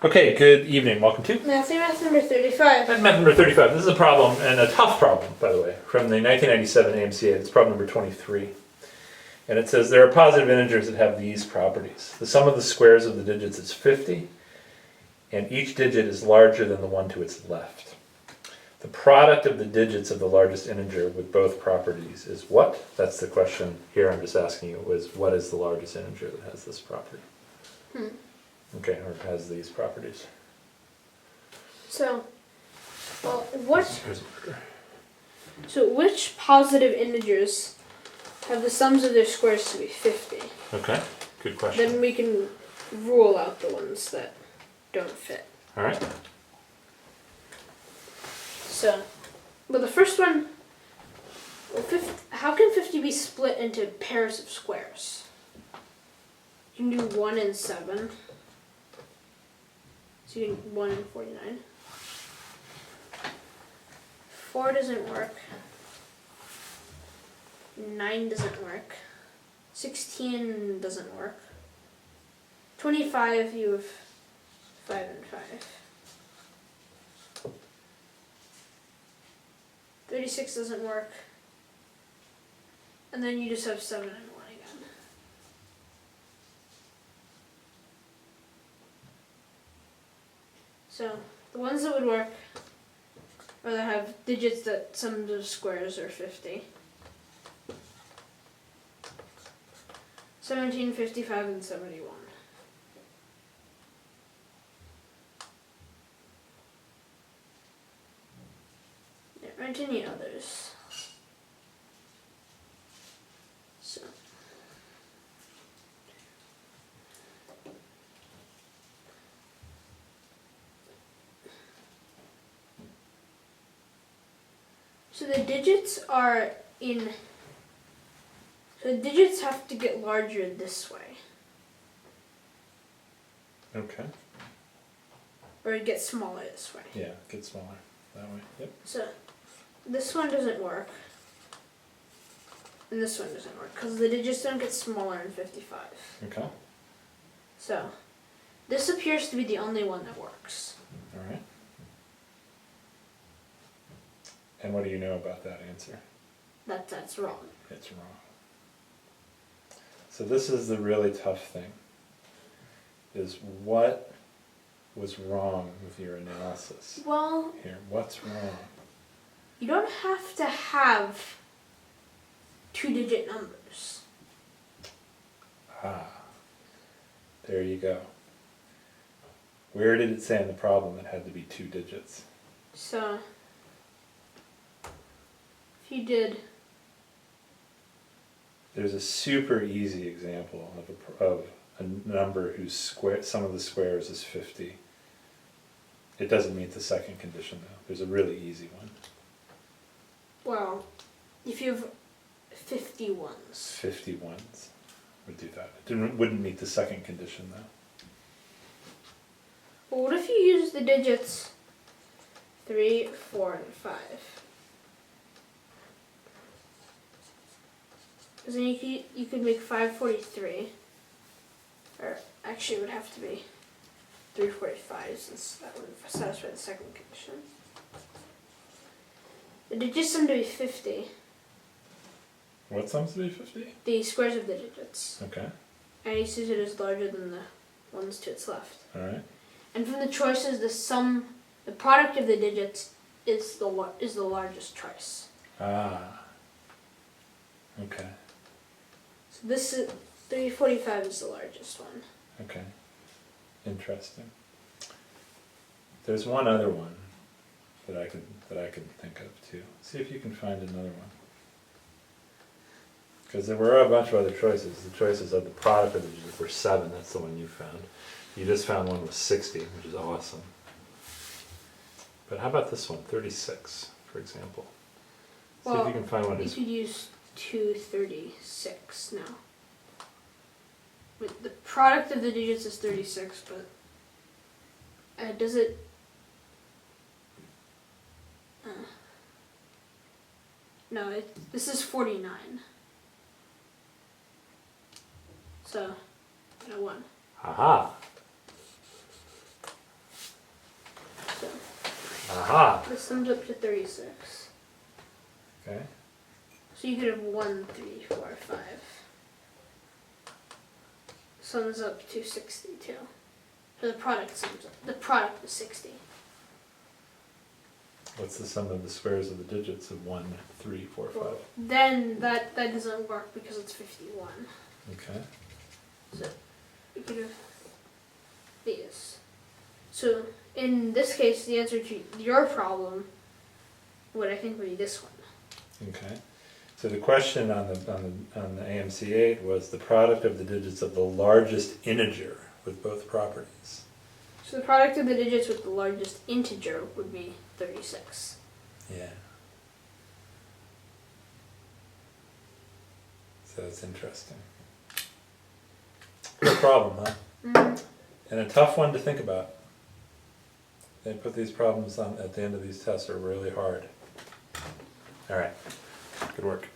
Okay, good evening. Welcome to MathyMath number 35. MathyMath35. This is a problem, and a tough problem, by the way, from the 1997 AMCA. It's problem number 23. And it says there are positive integers that have these properties. The sum of the squares of the digits is 50, and each digit is larger than the one to its left. The product of the digits of the largest integer with both properties is what? That's the question here I'm just asking you, was what is the largest integer that has this property? Okay, or has these properties. So, well, what? Here's a marker. So, which positive integers have the sums of their squares to be 50? Okay, good question. Then we can rule out the ones that don't fit. All right. So, well, the first one. Well, how can 50 be split into pairs of squares? You can do 1 and 7. So you can 1 and 49. 4 doesn't work. 9 doesn't work. 16 doesn't work. 25, you have 5 and 5. 36 doesn't work. And then you just have 7 and 1 again. So, the ones that would work are that have digits that sums of squares are 50. 17, 55, and 71. There aren't any others. So the digits are in. So the digits have to get larger this way. Okay. Or it gets smaller this way. Yeah, get smaller that way. Yep. So this one doesn't work. And this one doesn't work because the digits don't get smaller in 55. Okay. So this appears to be the only one that works. All right. And what do you know about that answer? That's wrong. It's wrong. So this is the really tough thing, is what was wrong with your analysis? Well, Here, what's wrong? you don't have to have 2-digit numbers. Ah, there you go. Where did it say in the problem it had to be 2 digits? So if you did. There's a super easy example of a number whose sum of the squares is 50. It doesn't meet the second condition though. There's a really easy one. Well, if you have 50 ones. 50 ones would do that. It wouldn't meet the second condition though. Well, what if you use the digits 3, 4, and 5? Because then you could make 543. Or actually it would have to be 345 since that would satisfy the second condition. The digits sum to be 50. What sums to be 50? The squares of the digits. Okay. And he sees it as larger than the ones to its left. Alright. And from the choices, the product of the digits is the largest choice. Ah. Okay. So this is 345 is the largest one. Okay. Interesting. There's one other one that I could think of too. See if you can find another one. Because there were a bunch of other choices. The choices of the product of the digits were 7. That's the one you found. You just found one with 60, which is awesome. But how about this one, 36, for example? See if you can find one. You could use 236 now. But the product of the digits is 36, but does it? No, this is 49. So, 1. Aha! Aha. This sums up to 36. Okay. So you could have 1, 3, 4, 5. Sums up to 62. So the product sums up. The product is 60. What's the sum of the squares of the digits of 1, 3, 4, 5? Then that doesn't work because it's 51. Okay. So you could have these. So in this case, the answer to your problem would, I think, be this one. Okay. So the question on the AMC8 was the product of the digits of the largest integer with both properties. So the product of the digits with the largest integer would be 36. Yeah. So that's interesting. Good problem, huh? Mm. And a tough one to think about. They put these problems on at the end of these tests are really hard. All right. Good work.